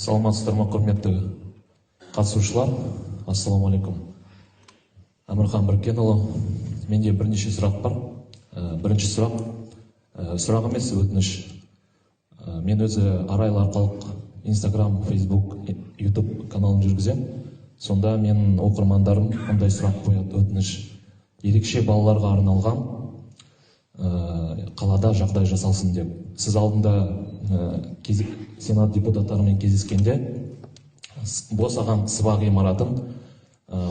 Саламатсыздар ма, құрметті қатысушылар? Ассаламалейкум. Әмірхан Біркенұлы, менде бірнеше сұрақ бар. Бірінші сұрақ емес, өтініш. Мен өзі арайлы арқалық Instagram, Facebook, YouTube каналын жүргізем. Сонда мен оқырмандарым ондай сұрақ қояды, өтініш. Ерекше балаларға арналған қалада жағдай жасалсын деп. Сіз алдында сенат депутаттарымен кездескенде босаған сыбақ ғимаратын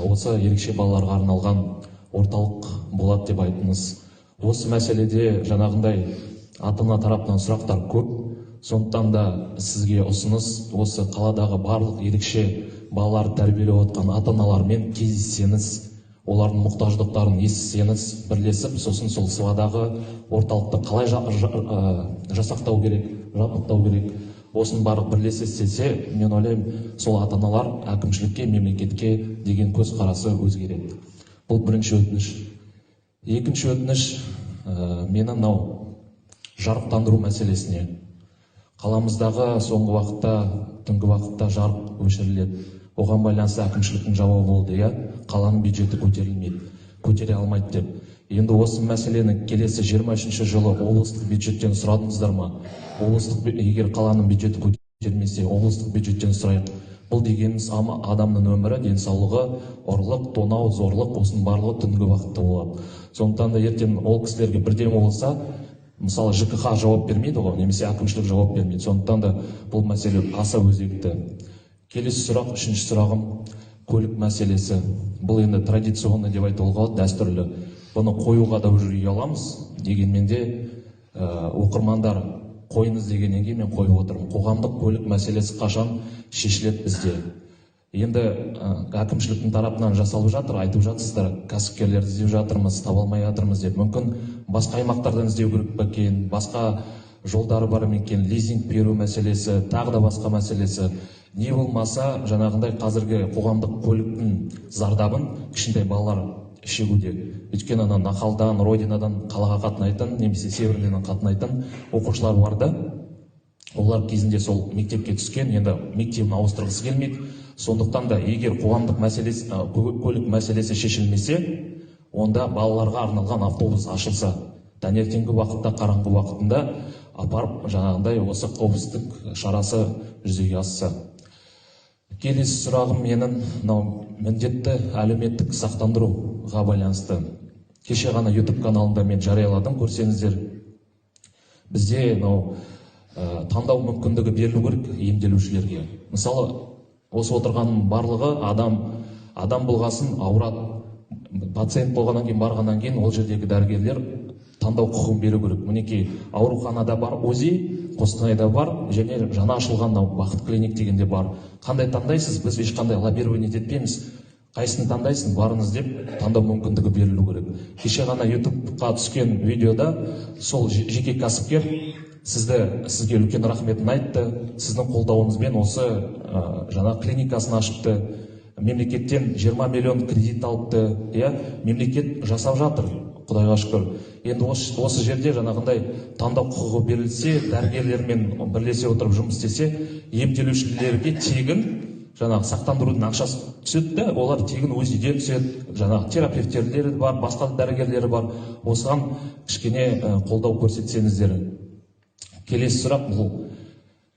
осы ерекше балаларға арналған орталық болады деп айттыңыз. Осы мәселеде жаңағындай ата-ана тарапынан сұрақтар көп. Сондықтан да сізге ұсыныс, осы қаладағы барлық ерекше балаларды тәрбиелеп отқан ата-аналармен кездессеңіз, олардың мұқтаждықтарын естісеңіз, бірлесіп, сосын сол сыбадағы орталықты қалай жасақтау керек, жабдықтау керек, осын барлық бірлесе істесе, мен ойлаймын, сол ата-аналар әкімшілікке, мемлекетке деген көзқарасы өзгереді. Бұл бірінші өтініш. Екінші өтініш, мені мынау жарықтандыру мәселесіне. Қаламыздағы соңғы уақытта, түнгі уақытта жарық өшіріледі. Оған байланысты әкімшіліктің жауабы болды, қаланың бюджеті көтере алмайды деп. Енді осы мәселені келесі 23 жылы облыстық бюджеттен сұрадыңыздар ма? Егер қаланың бюджеті көтермесе, облыстық бюджеттен сұрайық. Бұл дегеніміз адамның өмірі, денсаулығы, ұрлық, тонау, зорлық, осының барлығы түнгі уақытта болады. Сондықтан да ертең ол кісілерге бірден болса, мысалы ЖКХ жауап бермейді ғой, немесе әкімшілік жауап бермейді. Сондықтан да бұл мәселе аса өзекті. Келесі сұрақ, үшінші сұрағым, көлік мәселесі. Бұл енді традиционный деп айтуға болады, дәстүрлі. Бұны қоюға да уже ұяламыз. Дегенмен де оқырмандар қойыңыз дегеннен кейін мен қойып отырмын. Қоғамдық көлік мәселесі қашан шешіледі бізде? Енді әкімшіліктің тарапынан жасалып жатыр, айтып жатсыздар, кәсіпкерлерді іздеп жатырмыз, таба алмай жатырмыз деп. Мүмкін басқа аймақтардан іздеу керек пе екен, басқа жолдары бар ма екен, лизинг беру мәселесі, тағы да басқа мәселесі. Не болмаса, жаңағындай қазіргі қоғамдық көліктің зардабын кішкентай балалар шегуде. Өйткені нақалдан, родинадан қалаға қатынайтын, немесе северден қатынайтын оқушылар барды. Олар кезінде сол мектепке түскен, енді мектебін ауыстырғысы келмейді. Сондықтан да егер қоғамдық көлік мәселесі шешілмесе, онда балаларға арналған автобус ашылса, таңертеңгі уақытта, қараңғы уақытында апарып, жаңағындай осы қауіпсіздік шарасы жүзеге асса. Келесі сұрағым менің міндетті әлеуметтік сақтандыруға байланысты. Кеше ғана YouTube каналында мен жарияладым, көрсеңіздер. Бізде таңдау мүмкіндігі берілу керек емделушілерге. Мысалы, осы отырғанның барлығы адам болғасын ауырады. Пациент болғаннан кейін, барғаннан кейін ол жердегі дәрігерлер таңдау құқығын беру керек. Мінекей, ауруханада бар, ОЗИ, Қостанайда бар, және жаңа ашылған Бақыт клиник дегенде бар. Қандай таңдайсыз? Біз ешқандай лоббирование етпейміз. Қайсысын таңдайсың, барыңыз деп таңдау мүмкіндігі берілу керек. Кеше ғана YouTube-қа түскен видеода сол жеке кәсіпкер сізге үлкен рахметін айтты. Сіздің қолдауыңызбен осы жаңа клиникасын ашыпты. Мемлекеттен 20 миллион кредит алыпты. Мемлекет жасап жатыр, Құдайға шүкір. Енді осы жерде жаңағындай таңдау құқығы берілсе, дәрігерлермен бірлесе отырып жұмыс істесе, емделушілерге тегін жаңағы сақтандырудың ақшасы түседі, олар тегін ОЗИ-ден түседі, жаңағы терапевтерлері бар, басқа дәрігерлері бар. Осыған кішкене қолдау көрсетсеңіздер. Келесі сұрақ, бұл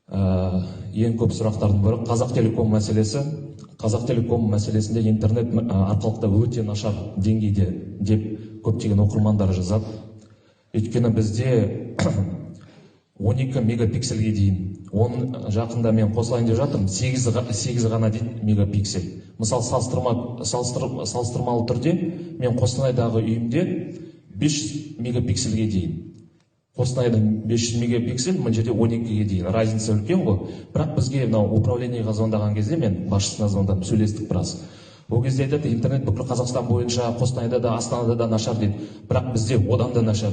ең көп сұрақтардың бірі Қазақтелеком мәселесі. Қазақтелеком мәселесінде интернет арқылықта өте нашар деңгейде деп көптеген оқырмандар жазады. Өйткені бізде 12 мегапиксельге дейін, оның жақында мен қосылайын деп жатырмын, 8 ғана дейді мегапиксель. Мысалы, салыстырмалы түрде мен Қостанайдағы үйімде 500 мегапиксельге дейін. Қостанайда 500 мегапиксель, мына жерде 12-ге дейін. Разница үлкен ғой. Бірақ бізге управлениеға звондаған кезде, мен басшысына звондап сөйлестік біраз. Ол кезде айтады, интернет бүкіл Қазақстан бойынша, Қостанайда да, Астанада да нашар дейді. Бірақ бізде одан да нашар.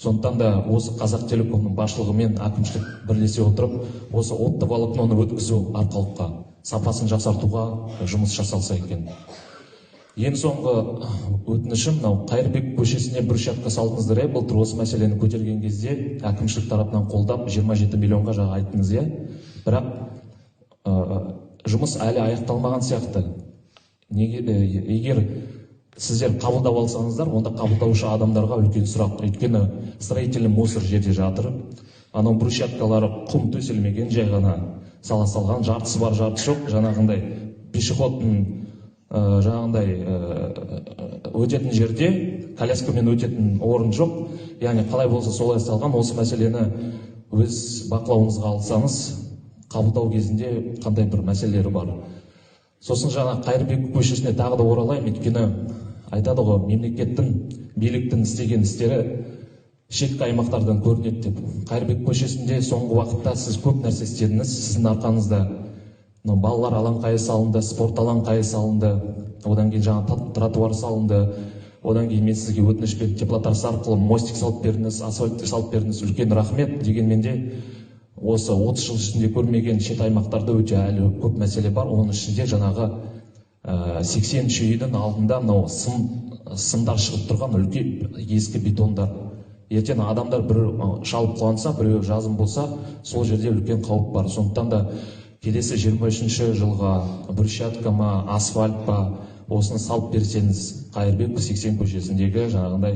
Сондықтан да осы Қазақтелекомның басшылығымен әкімшілік бірлесе отырып, осы оптоволокноны өткізу арқылыққа сапасын жақсартуға жұмыс жасалса екен. Ең соңғы өтінішім, Қайырбек көшесіне брусчатка салдыңыздар, былтыр осы мәселені көтерген кезде әкімшілік тарапынан қолдап 27 миллионға жаңа айттыңыз, бірақ жұмыс әлі аяқталмаған сияқты. Егер сіздер қабылдап алсаңыздар, онда қабылдаушы адамдарға үлкен сұрақ. Өйткені строительный мусор жерде жатыр. Анау брусчаткалары құм төселмеген, жай ғана сала салған, жартысы бар, жартысы жоқ. Жаңағындай пешеходтың жаңағындай өтетін жерде коляскамен өтетін орын жоқ. Яғни қалай болса солай салған. Осы мәселені өз бақылауыңызға алсаңыз, қабылдау кезінде қандай бір мәселелері бар. Сосын жаңа Қайырбеков көшесіне тағы да оралайын, өйткені айтады ғой, мемлекеттің, биліктің істеген істері шеткі аймақтардан көрінеді деп. Қайырбеков көшесінде соңғы уақытта сіз көп нәрсе істедіңіз. Сіздің арқаңызда балалар алаңқайы салынды, спорт алаңқайы салынды, одан кейін жаңа тротуар салынды, одан кейін мен сізге өтінішпен теплотрасс арқылы мостик салып бердіңіз, асфальт салып бердіңіз. Үлкен рахмет. Дегенмен де осы 30 жыл ішінде көрмеген шет аймақтарда өте әлі көп мәселе бар. Оның ішінде жаңағы 80 үйдің алдында мынау сымдар шығып тұрған үлкен ескі бетондар. Ертең адамдар бір шалып қуанса, біреу жазым болса, сол жерде үлкен қауіп бар. Сондықтан да келесі 23 жылға брусчатка ма, асфальт па, осыны салып берсеңіз, Қайырбеков 80 көшесіндегі жаңағындай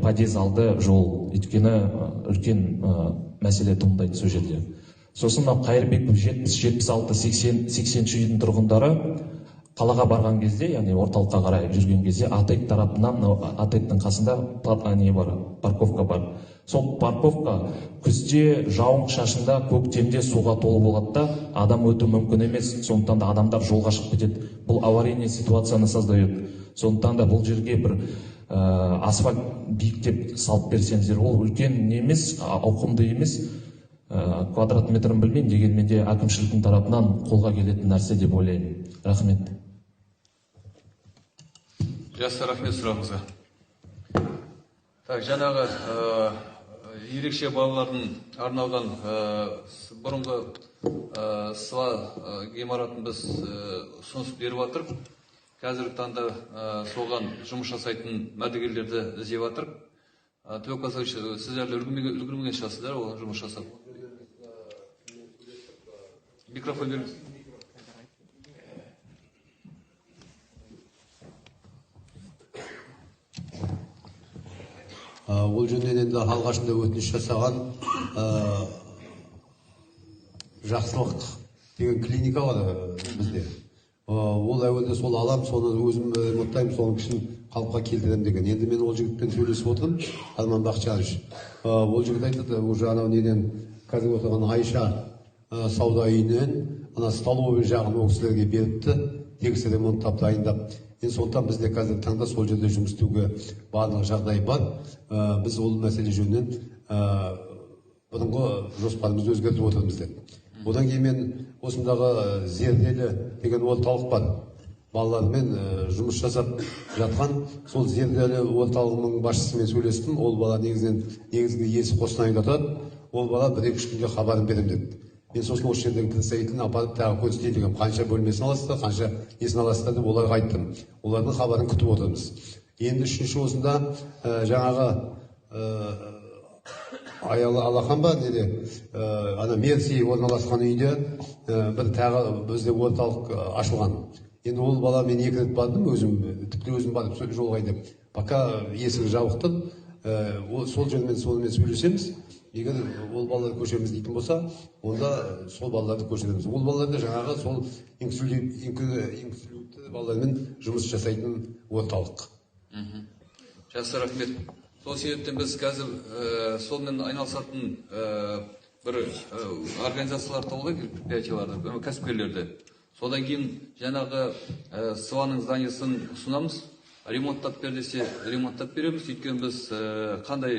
подъезд алды жол, өйткені үлкен мәселе туындайды сол жерде. Сосын Қайырбеков 70-76-80 үйдің тұрғындары қалаға барған кезде, яғни орталыққа қарай жүрген кезде, АТЭК тарапынан, АТЭКтің қасында парковка бар. Сол парковка күзде, жауын шашында, көктемде суға толы болады да, адам өту мүмкін емес. Сондықтан да адамдар жолға шығып кетеді. Бұл аварийный ситуацияны создает. Сондықтан да бұл жерге бір асфальт биіктеп салып берсеңіздер, ол үлкен емес, ауқымды емес, квадрат метрін білмеймін, дегенмен де әкімшіліктің тарапынан қолға келетін нәрсе деп ойлаймын. Рахмет. Жақсы, рахмет сұрағыңызға. Жаңағы ерекше балалардың арналған бұрынғы сыла ғимаратын біз ұсыныс беріп жатырмыз. Қазіргі таңда соған жұмыс жасайтын мәдігерлерді іздеп жатырмыз. Төлек Қасович, сіздер үлгермеген шығарсыздар ол жұмыс жасап. Микрофон беріңіз. Ол жөнінен енді алғашында өтініш жасаған жақсылық деген клиника бар бізде. Ол әуелде сол алам, соны өзім ремонттаймын, соның күшін қалыпқа келтірем деген. Енді мен ол жігітпен сөйлесіп отырмын, Арман Бақчанович. Ол жігіт айтады, уже анау неден қазір отырған Айша сауда үйінен ана столовый жағын ол кісілерге беріпті, тегіс ремонттап дайындап. Енді сондықтан бізде қазір таңда сол жерде жұмыс істеуге барлық жағдай бар. Біз ол мәселе жөнінен бұрынғы жоспарымызды өзгертіп отырмыз деп. Одан кейін мен осындағы зерделі деген орталық бар. Балалармен жұмыс жасап жатқан сол зерделі орталығының басшысымен сөйлестім. Ол бала негізгі иесі Қостанайда тұрады. Ол бала 1-2 күнде хабарын берем деді. Мен сосын осы жердегі представителін апарып тағы көрсетейін деген, қанша бөлмесін аласыздар, қанша несін аласыздар деп оларға айттым. Олардың хабарын күтіп отырмыз. Енді үшінші осында жаңағы Алақан ба неде ана Мерси орналасқан үйде бір тағы бізде орталық ашылған. Енді ол бала мен 2 рет бардым, тіпті өзім барып жолға деп. Пока есігі жабық тұр, сол жермен сонымен сөйлесеміз. Егер ол балаларды көшеміз дейтін болса, онда сол балаларды көшіреміз. Ол балаларды жаңағы сол инклюзивті балалармен жұмыс жасайтын орталық. Жақсы, рахмет. Сол себептен біз қазір солмен айналысатын бір организациялар табылды, предприятияларды, кәсіпкерлерді. Содан кейін жаңағы сыланың зданиесін ұсынамыз. Ремонттап бер десе, ремонттап береміз. Өйткені біз қандай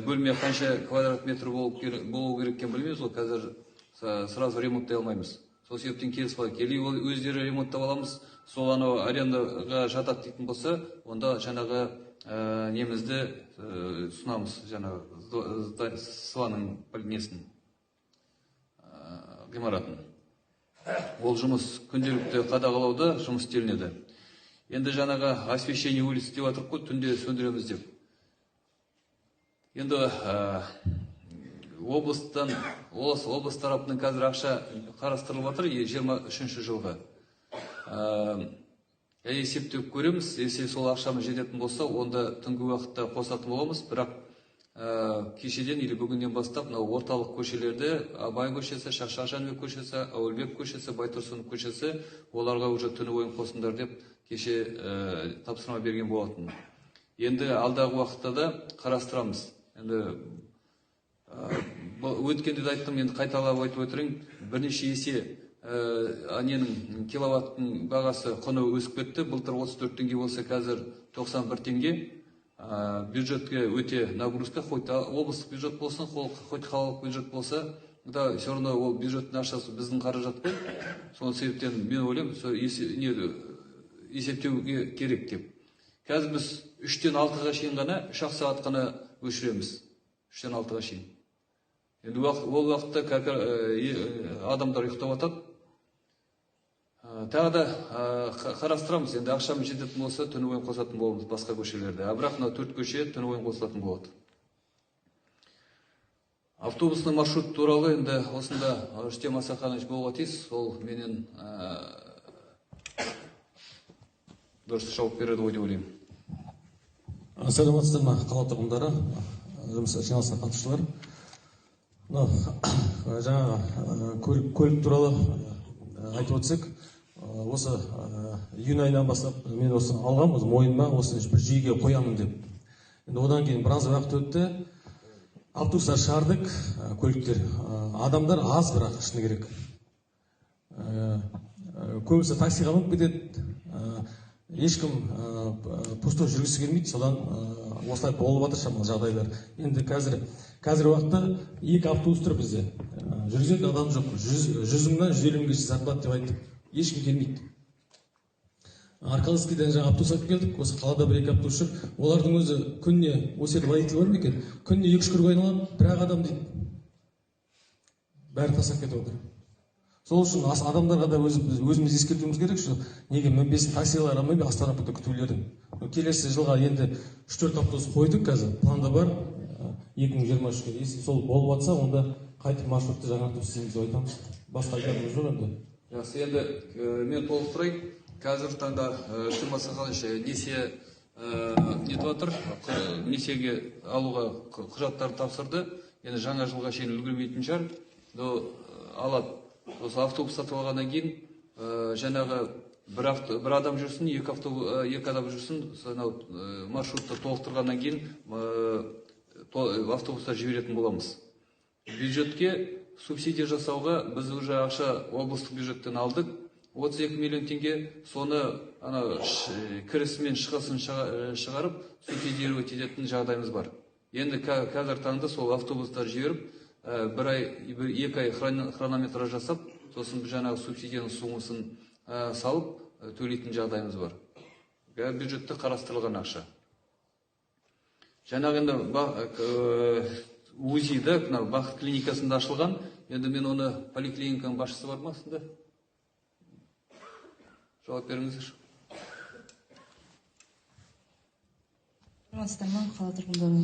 бөлме қанша квадрат метр болу керек екенін білмейміз, ол қазір сразу ремонттай алмаймыз. Сол себептен келісіп алайық. Или өздері ремонттап аламыз, сол анау арендаға жатады дейтін болса, онда жаңағы немізді ұсынамыз, жаңағы сыланың несін, ғимаратын. Ол жұмыс күнделікті қадағалауда жұмыс істелінеді. Енді жаңағы освещение улицы деп жатырмық қой, түнде сөндіреміз деп. Енді облыс тарапынан қазір ақша қарастырылып жатыр 23 жылға. Есептеп көреміз, если сол ақшамыз жететін болса, онда түнгі уақытта қосатын боламыз, бірақ кешеден или бүгінден бастап орталық көшелерде Абай көшесі, Шақшақ Жәнібек көшесі, Әуелбек көшесі, Байтұрсынов көшесі, оларға уже түні бойын қосыңдар деп кеше тапсырма берген болатын. Енді алдағы уақытта да қарастырамыз. Енді өткенде де айттым, енді қайталап айтып отырайын, бірнеше есе ненің киловаттың бағасы құны өсіп кетті. Былтыр 34 теңге болса, қазір 91 теңге. Бюджетке өте нагрузка, хоть облыстық бюджет болсын, хоть қалалық бюджет болса, да все равно ол бюджеттің ақшасы біздің қаражат қой. Сол себептен мен ойлаймын, есептеуге керек деп. Қазір біз 3-тен 6-ға шейін ғана, 3 сағат қана өшіреміз. 3-тен 6-ға шейін. Енді ол уақытта адамдар ұйықтап атады. Тағы да қарастырамыз, енді ақшамыз жететін болса, түні бойын қосатын боламыз басқа көшелерде. Бірақ 4 көше түні бойын қосылатын болады. Автобусный маршрут туралы енді осында Рүстем Асаханович болуға тиіс, сол менен дұрыс жауап береді ғой деп ойлаймын. Саламатсыздар ма, қала тұрғындары, жиналысқа қатысушылар. Жаңағы көлік туралы айтып өтсек, осы июнь айынан бастап мен осы алғам, мойныма осы бір жүйеге қоямын деп. Енді одан кейін біраз уақыт өтті. Автобустар шығардық, көліктер. Адамдар аз, бірақ шыны керек. Көбісі таксиға мініп кетеді. Ешкім пустой жүргісі келмейді, содан осылай болып жатыр шамалы жағдайлар. Енді қазір уақытта 2 автобус тұр бізде. Жүргізетін адам жоқ. 100 мыңнан 150 мыңға зарплата деп айттық. Ешкім келмейді. Арқалыскіден жаңа автобус алып келдік. Осы қалада 1-2 автобус жүр. Олардың өзі күнне, осы жерде водитель бар ма екен? Күнне 2-3 круг айналады, бір-ақ адам дейді. Бәрі тастап кетіп отыр. Сол үшін адамдарға да өзіміз ескертуіміз керек, неге мінбесін таксиларға мінбей Астанапта күтулердің. Келесі жылға енді 3-4 автобус қойдық қазір, планда бар 2023-ке. Если сол болып жатса, онда қайтып маршрутты жаңа автобус істейміз деп айтамыз. Басқа айтарымыз жоқ енді. Жақсы, енді мен толықтырайын. Қазір таңда Рүстем Асаханович несие нетіп жатыр, несиеге алуға құжаттар тапсырды. Енді жаңа жылға шейін үлгермейтін шығар, алады. Осы автобус сатып алғаннан кейін жаңағы бір адам жүрсін, 2 адам жүрсін, маршрутты толықтырғаннан кейін автобустар жіберетін боламыз. Бюджетке субсидия жасауға біз уже ақша облыстық бюджеттен алдық. 32 миллион теңге, соны кірісі мен шығасын шығарып, субсидировать ететін жағдайымыз бар. Енді қазір таңда сол автобустар жіберіп, 2 ай хронометр жасап, сосын жаңағы субсидияның суммасын салып төлейтін жағдайымыз бар. Бюджетте қарастырылған ақша. Жаңағы енді УЗИ-да, Бақыт клиникасында ашылған, енді мен оны поликлиниканың басшысы бар ма сізде? Жауап беріңіздер. Саламатсыздар, қала тұрғындары.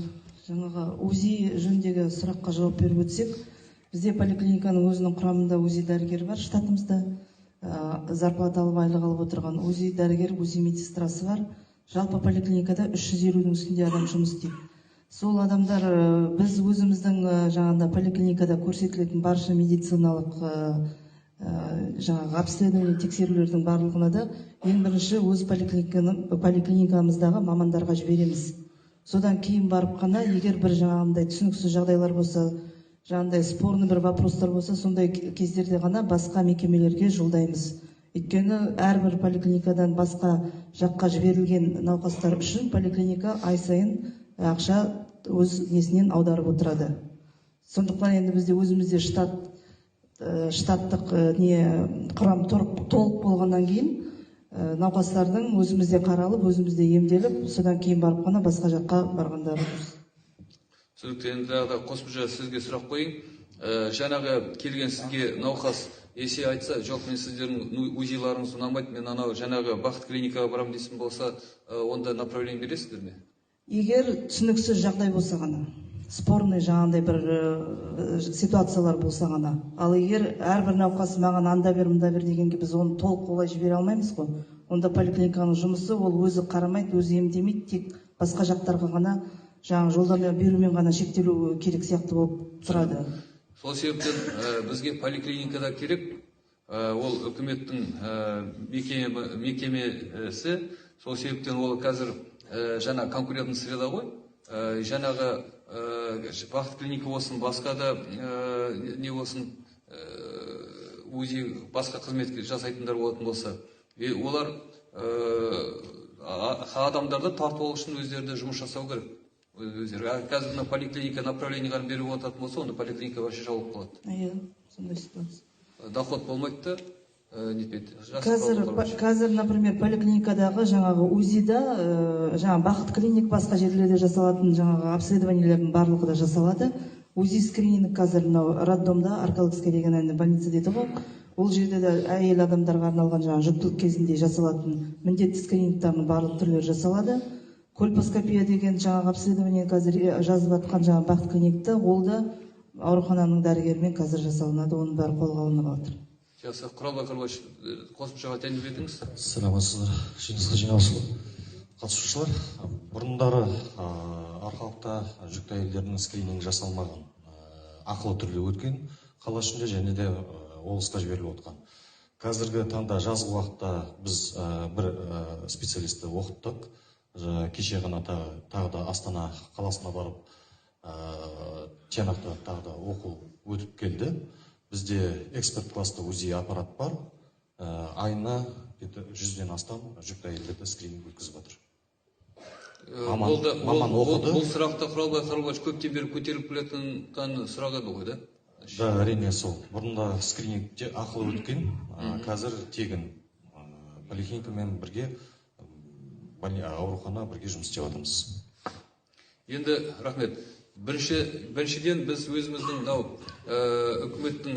Жаңағы УЗИ жөніндегі сұраққа жауап беріп өтсек, бізде поликлиниканың өзінің құрамында УЗИ дәрігері бар, штатымызда. Зарплата алып, айлық алып отырған УЗИ дәрігер, УЗИ медсестрасы бар. Жалпы поликлиникада 350-дің үстінде адам жұмыс істейді. Сол адамдар біз өзіміздің жаңағында поликлиникада көрсетілетін барша медициналық жаңағы обследование тексерулердің барлығына да ең бірінші өз поликлиникамыздағы мамандарға жібереміз. Содан кейін барып қана, егер бір жаңағындай түсініксіз жағдайлар болса, жаңағындай спорный бір вопростар болса, сондай кездерде ғана басқа мекемелерге жолдаймыз. Өйткені әрбір поликлиникадан басқа жаққа жіберілген науқастар үшін поликлиника ай сайын ақша өз несінен аударып отырады. Сондықтан енді бізде өзімізде штаттық құрам толық болғаннан кейін науқастардың өзімізде қаралып, өзімізде емделіп, содан кейін барып қана басқа жаққа барғандары дұрыс. Түсінікті, енді қосымша сізге сұрақ қойын. Жаңағы келген сізге науқас есе айтса, жоқ, мен сіздердің УЗИ-ларыңыз ұнамайды, мен анау жаңағы Бақыт клиникаға барам дейсің болса, онда направление бересіздер ме? Егер түсініксіз жағдай болса ғана. спорный жаңағындай бір ситуациялар болса ғана. Ал егер әрбір науқас маған анда бер, мында бер дегенге біз оны толық олай жібере алмаймыз ғой. Онда поликлиниканың жұмысы ол өзі қарамайды, өзі емдемейді, тек басқа жақтарға ғана жаңағы жолдама берумен ғана шектелу керек сияқты болып тұрады. Сол себептен бізге поликлиникада керек, ол үкіметтің мекемесі. Сол себептен ол қазір жаңа конкурентный среда ғой. Жаңағы бақыт клиника болсын, басқа да не болсын, УЗИ басқа қызмет жасайтындар болатын болса, олар адамдарды тартып алу үшін өздері жұмыс жасау керек. Қазір мына поликлиника направлениеға беріп отыратын болса, онда поликлиника вообще жабылып қалады. Иә, сондай ситуация. Доход болмайды да, нетпейді. Қазір, например, поликлиникадағы жаңағы УЗИда, жаңағы бақыт клиник басқа жерлерде жасалатын жаңағы обследованиелердің барлығы да жасалады. УЗИ скрининг қазір мынау роддомда, Аркалыкская деген больница деді ғой. Ол жерде де әйел адамдарға арналған жаңағы жүктілік кезінде жасалатын міндетті скринингтардың барлық түрлері жасалады. Кольпоскопия деген жаңағы обследование қазір жазып жатқан жаңағы бақыт клиникта, ол да аурухананың дәрігерімен қазір жасалынады, оның бәрі қолға алынып жатыр. Жақсы, Құралбай Қырлович, қосымшаға айтайын деп едіңіз? Саламатсыздар, жиналысқа жиналыс қатысушылар. Бұрындары арқалықта жүкті әйелдердің скрининг жасалмаған, ақылы түрде өткен, қала ішінде және де облысқа жіберіліп отқан. Қазіргі таңда жазғы уақытта біз бір специалисті оқыттық. Кеше ғана тағы да Астана қаласына барып тиянақты тағы да оқу өтіп келді. Бізде эксперт класста УЗИ аппарат бар. Айына 100-ден астам жүкті әйелдерді скрининг өткізіп жатыр. Маман оқыды. Бұл сұрақты Құралбай Қырлович көптен бері көтеріліп келетін сұрақ еді ғой, да? Да, әрине сол. Бұрында скринингте ақылы өткен, қазір тегін поликлиникамен бірге аурухана бірге жұмыс істеп жатырмыз. Енді рахмет. Біріншіден біз өзіміздің үкіметтің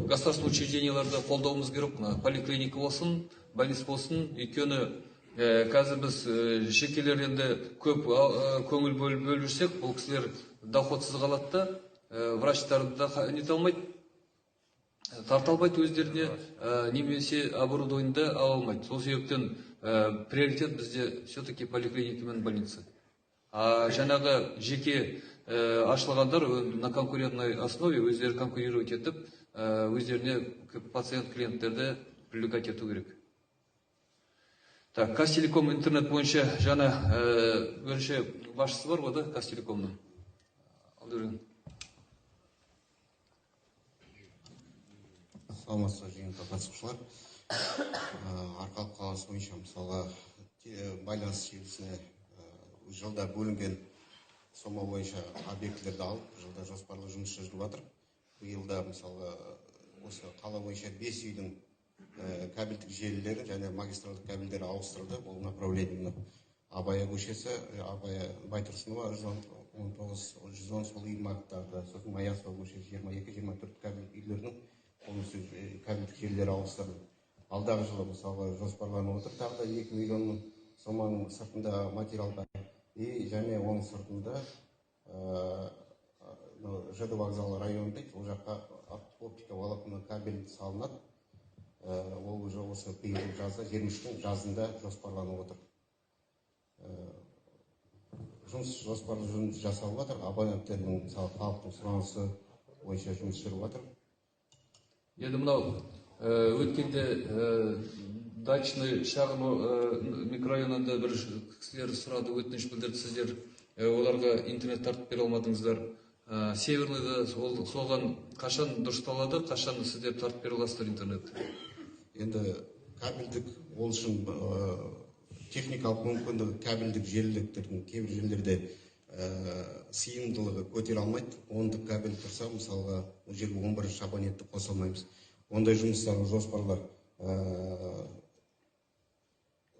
государственный учрежденияларды қолдауымыз керек. Поликлиника болсын, больница болсын. Өйткені қазір біз жекелер енді көп көңіл бөліп жүрсек, бұл кісілер доходсыз қалады да, врачтарды да нете алмайды, тарта алмайды өздеріне, немесе оборудованиеді ала алмайды. Сол себептен приоритет бізде все-таки поликлиника мен больница. Жаңағы жеке ашылғандар на конкурентной основе өздері конкурировать етіп, өздеріне пациент клиенттерді привлекать ету керек. Так, Қазтелеком интернет бойынша жаңа бірінші басшысы бар ғой да, Қазтелекомның. Алдырын. Саламатсыздар, жиынға қатысушылар. Арқалық қаласы бойынша мысалға байланыс желісіне жылда бөлінген сома бойынша объектілерді алып, жылда жоспарлы жұмыс жүргізіліп жатыр. Биылда мысалға осы қала бойынша 5 үйдің кабельдік желілері және магистралдық кабельдері ауыстырылды. Бұл направление Абая көшесі, Абая Байтұрсынова 119-110 сол үй бағыттарда, сосын Маясова көшесі 22-24 кабель үйлердің кабельдік желілері ауыстырылды. Алдағы жылы мысалға жоспарланып отыр, тағы да 2 миллион соманың сыртында материалдар және оның сыртында ЖД вокзалы районында, ол жаққа оптика волокна кабель салынады. Ол уже осы биылдың жазда, 23-тің жазында жоспарланып отыр. Жоспарлы жұмыс жасалып жатыр, абоненттердің мысалы халықтың сұранысы бойынша жұмыс жүріп жатыр. Енді мынау өткенде дачный шағын микрорайонында бір кісілер сұрады, өтініш білдірді, сіздер оларға интернет тартып бере алмадыңыздар. Северлыйда соған қашан дұрысталады, қашан сіздер тартып бере аласыздар интернет? Енді кабельдік ол үшін техникалық мүмкіндігі кабельдік желіліктердің кейбір жерлерде сыйымдылығы көтере алмайды. 10-дық кабель тұрса, мысалға ол жерге 11-ші абонентті қоса алмаймыз. Ондай жұмыстарға жоспарлар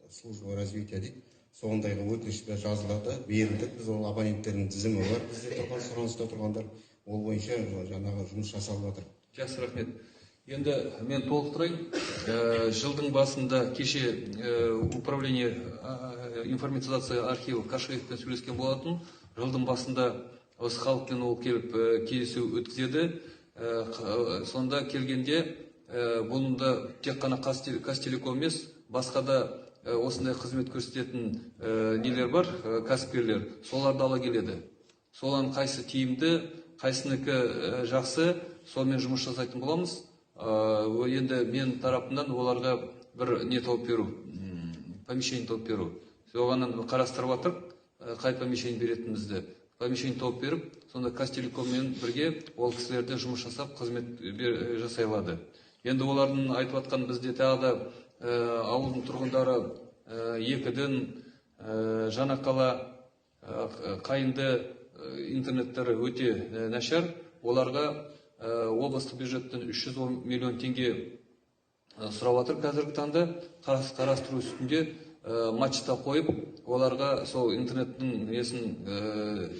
служба развития дейді. Сондайға өтінішпен жазылады, берілдік. Біз ол абоненттердің тізімі бар. Бізде тұрған сұраныста тұрғандар ол бойынша жаңағы жұмыс жасалып жатыр. Жақсы, рахмет. Енді мен толықтырайын. Жылдың басында кеше управление информатизация архиві Кашиевпен сөйлескен болатын. Жылдың басында осы халықпен ол келіп кездесу өткізеді. Сонда келгенде бұнда тек қана Қазтелеком емес, басқа да осындай қызмет көрсететін нелер бар, кәсіпкерлер, соларды ала келеді. Солан қайсы тиімді, қайсыныкі жақсы, сонымен жұмыс жасайтын боламыз. Енді мен тарапымнан оларға бір не тауып беру, помещение тауып беру. Соған қарастырып жатыр, қай помещение беретінімізді. Помещение тауып беріп, сонда Қазтелекоммен бірге ол кісілерде жұмыс жасап, қызмет жасай алады. Енді олардың айтып жатқан бізде тағы да ауылдың тұрғындары Екіден, Жаңақала, Қайынды интернеттері өте нашар. Оларға облыстық бюджеттен 310 миллион теңге сұрап жатыр қазіргі таңда. Қарастыру үстінде мачта қойып, оларға сол интернеттің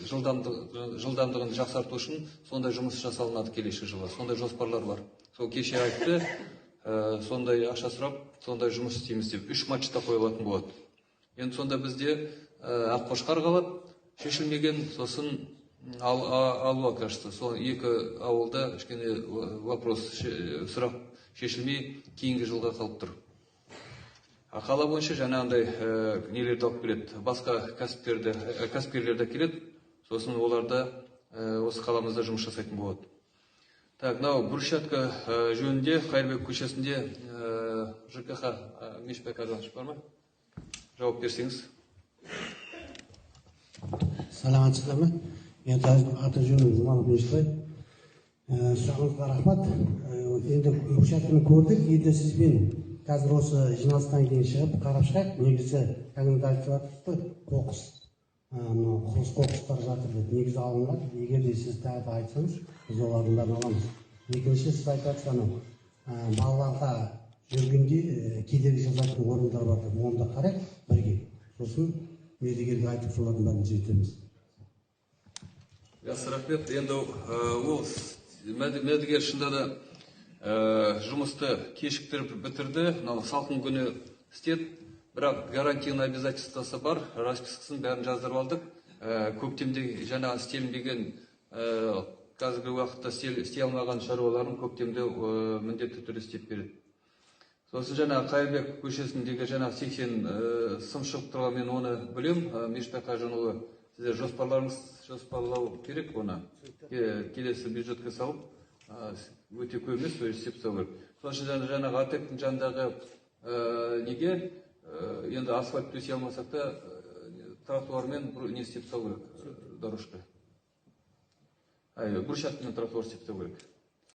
жылдамдығын жақсарту үшін сондай жұмыс жасалынады келесі жылы. Сондай жоспарлар бар. Сол кеше айтты, сондай ақша сұрап, сондай жұмыс істейміз деп 3 мачта қойылатын болады. Енді сонда бізде Аққошқар қалады, шешілмеген, сосын Алуа, кажется. Сол екі ауылда кішкене вопрос, сұрақ шешілмей кейінгі жылға қалып тұр. Қала бойынша жаңағындай нелерді алып келеді, басқа кәсіпкерлерді келеді, сосын оларда осы қаламызда жұмыс жасайтын болады. Так, мынау брусчатка жөнінде Қайырбек көшесінде ЖКХ Мешбек Аданович бар ма? Жауап берсеңіз. Саламатсыздар ма? Мен аты жөнім Жұманов Мешбай. Сұрағыңызға рахмат. Енді брусчатканы көрдік, енді сізбен қазір осы жиналыстан кейін шығып қарап шығайық. Негізі кәдімгі айтып жатыр, қоқыс, құрылыс қоқыстар жатыр деп негізі алынған. Егер де сіз тағы да айтсаңыз, біз олардың бәрін аламыз. Екінші сіз айтып жатқан балаларға жүргенде кедергі жасайтын орындар бар деп, оны да қарайық бірге. Сосын мердігерге айтып солардың бәрін түзетеміз. Жақсы, рахмет. Енді ол мердігер шынында да жұмысты кешіктіріп бітірді, салқын күні істеді, бірақ гарантийный обязательствосы бар, распискасын бәрін жаздырып алдық. Көктемде жаңағы істелінбеген, қазіргі уақытта істей алмаған шаруаларын көктемде міндетті түрде істеп береді. Сосын жаңағы Қайырбек көшесіндегі жаңағы 80 сым шығып тұрған, мен оны білем. Мешбек Қажанұлы, сіздер жоспарлау керек оны. Келесі бюджетке салып, өте көп емес, істеп салу керек. Сосын жаңағы АТЭК-тің жанындағы неге енді асфальт төсей алмасақ та тротуармен не істеп салу керек, дорожка. Брусчаткамен тротуар істеп салу керек.